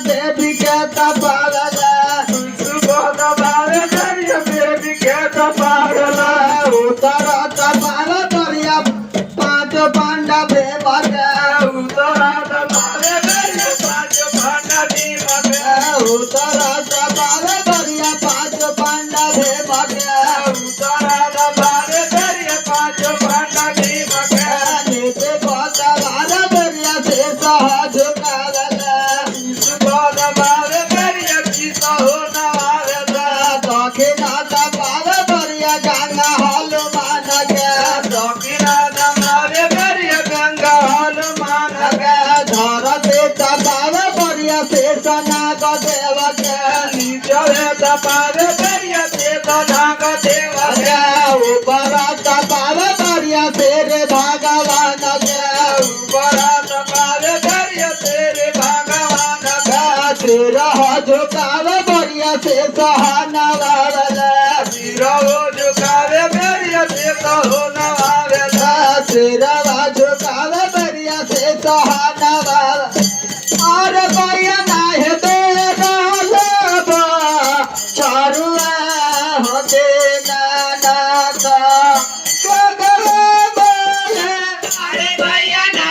Devi che उतरा तपाल करिया पांच पांडवे बगे उतरा तपाल करिया पांच पांडवे बगे उतरा तपाल करिया पांच पांडवे बगे उतरा तपाल करिया पांच पांडवे बगे नीचे गोदवार करिया से सहज कागले गोदवार करिया सीता हो नवारदा दक्षिणा तपाल करिया गंगा हनुमान गे दक्षिणा तपाल करिया गंगा हनुमान गे धरते तपाल करिया शेष नाग देव गे नीचे तपाल करिया शेष नाग देव गे ऊपर तपाल करिया शेर भगवान गे ऊपर तपाल करिया शेर भगवान गे सिर झुकाव करिया शेष हनवावले सिर झुकावे करिया शेष हो नवारदा सिर झुकाव करिया शेष हनवावले और भैया नाहे दे छरुआ होते नाना अरे भैया ना